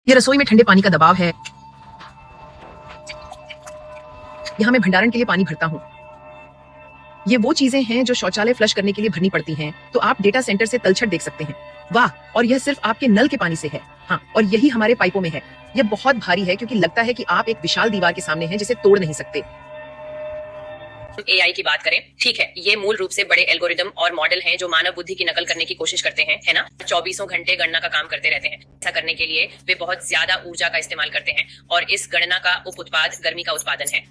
ये रसोई में ठंडे पानी का दबाव है। यहाँ मैं भंडारण के लिए पानी भरता हूँ। ये वो चीजें हैं जो शौचालय फ्लश करने के लिए भरनी पड़ती हैं। तो आप डेटा सेंटर से तलछट देख सकते हैं। वाह, और यह सिर्फ आपके नल के पानी से है। हाँ, और यही हमारे पाइपों में है। यह बहुत भारी है क्योंकि लगता है कि आप एक विशाल दीवार के सामने हैं जिसे तोड़ नहीं सकते। एआई की बात करें, ठीक है, ये मूल रूप से बड़े एल्गोरिदम और मॉडल हैं जो मानव बुद्धि की नकल करने की कोशिश करते हैं, है ना। 24 घंटे गणना का काम करते रहते हैं। ऐसा करने के लिए वे बहुत ज्यादा ऊर्जा का इस्तेमाल करते हैं और इस गणना का उप उत्पाद गर्मी का उत्पादन है।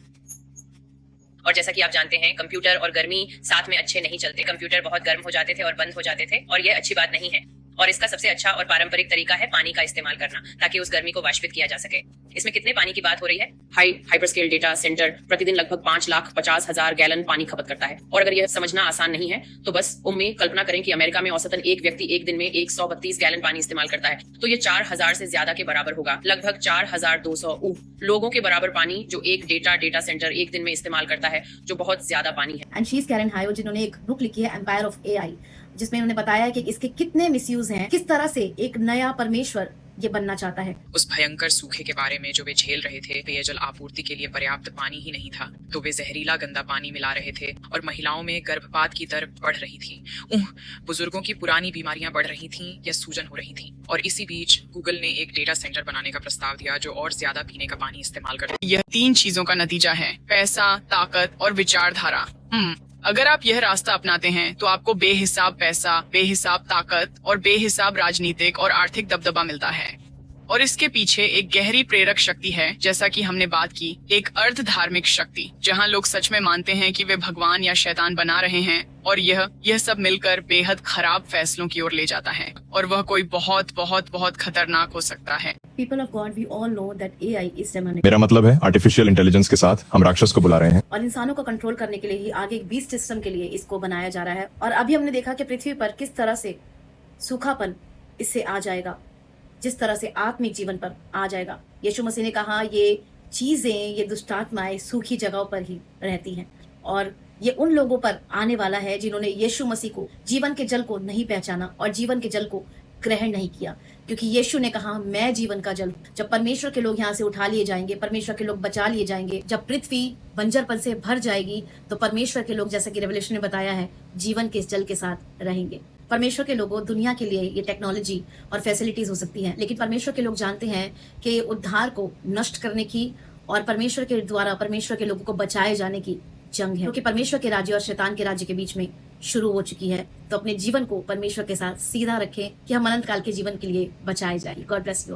और जैसा कि आप जानते हैं, कंप्यूटर और गर्मी साथ में अच्छे नहीं चलते। कंप्यूटर बहुत गर्म हो जाते थे और बंद हो जाते थे और यह अच्छी बात नहीं है। और इसका सबसे अच्छा और पारंपरिक तरीका है पानी का इस्तेमाल करना, ताकि उस गर्मी को वाष्पित किया जा सके। इसमें कितने पानी की बात हो रही है? हाइपरस्केल डेटा सेंटर प्रतिदिन लगभग 5,50,000 गैलन पानी खपत करता है। और अगर यह समझना आसान नहीं है तो बस कल्पना करें कि अमेरिका में औसतन एक व्यक्ति एक दिन में 132 गैलन पानी इस्तेमाल करता है, तो ये 4,000 से ज्यादा के बराबर होगा। लगभग 4,200 लोगों के बराबर पानी जो एक डेटा सेंटर एक दिन में इस्तेमाल करता है, जो बहुत ज्यादा पानी है। एंड शी इज कैरन हायो, जिन्होंने एक बुक लिखी है एम्पायर ऑफ एआई, जिसमें उन्होंने बताया कि इसके कितने मिसयूज हैं, किस तरह से एक नया परमेश्वर ये बनना चाहता है। उस भयंकर सूखे के बारे में जो वे झेल रहे थे, पेयजल आपूर्ति के लिए पर्याप्त पानी ही नहीं था, तो वे जहरीला गंदा पानी मिला रहे थे और महिलाओं में गर्भपात की दर बढ़ रही थी। बुजुर्गों की पुरानी बीमारियां बढ़ रही थीं या सूजन हो रही थी। और इसी बीच गूगल ने एक डेटा सेंटर बनाने का प्रस्ताव दिया जो और ज्यादा पीने का पानी इस्तेमाल करता है। यह 3 चीजों का नतीजा है: पैसा, ताकत और विचारधारा। अगर आप यह रास्ता अपनाते हैं तो आपको बेहिसाब पैसा, बेहिसाब ताकत और बेहिसाब राजनीतिक और आर्थिक दबदबा मिलता है। और इसके पीछे एक गहरी प्रेरक शक्ति है, जैसा कि हमने बात की, एक अर्ध धार्मिक शक्ति, जहां लोग सच में मानते हैं कि वे भगवान या शैतान बना रहे हैं। और यह सब मिलकर बेहद खराब फैसलों की ओर ले जाता है, और वह कोई बहुत बहुत बहुत खतरनाक हो सकता है। People of God, we all know that AI is demonic. मेरा मतलब है आर्टिफिशियल इंटेलिजेंस के साथ हम राक्षस को बुला रहे हैं। और इंसानों को कंट्रोल करने के लिए ही आगे एक बीस्ट सिस्टम के लिए इसको बनाया जा रहा है। और अभी हमने देखा कि पृथ्वी पर किस तरह से सूखापन इससे आ जाएगा, जिस तरह से आत्मिक जीवन पर आ जाएगा। यीशु मसीह ने कहा ये चीजें, ये दुष्टात्माएं सूखी जगहों पर ही रहती हैं, और ये उन लोगों पर आने वाला है जिन्होंने यीशु मसीह को, जीवन के जल को नहीं पहचाना और जीवन के जल को ग्रहण नहीं किया। क्योंकि यीशु ने कहा, मैं जीवन का जल। जब परमेश्वर के लोग यहाँ से उठा लिए जाएंगे, परमेश्वर के लोग बचा लिए जाएंगे, जब पृथ्वी बंजरपन से भर जाएगी, तो परमेश्वर के लोग, जैसा कि रेवलेशन ने बताया है, जीवन के इस जल के साथ रहेंगे। परमेश्वर के लोगों, दुनिया के लिए ये टेक्नोलॉजी और फैसिलिटीज हो सकती हैं, लेकिन परमेश्वर के लोग जानते हैं कि उद्धार को नष्ट करने की और परमेश्वर के द्वारा परमेश्वर के लोगों को बचाए जाने की जंग है, क्योंकि परमेश्वर के राज्य और शैतान के राज्य के बीच में शुरू हो चुकी है। तो अपने जीवन को परमेश्वर के साथ सीधा रखें कि हम अनंत काल के जीवन के लिए बचाए जाए। God bless you.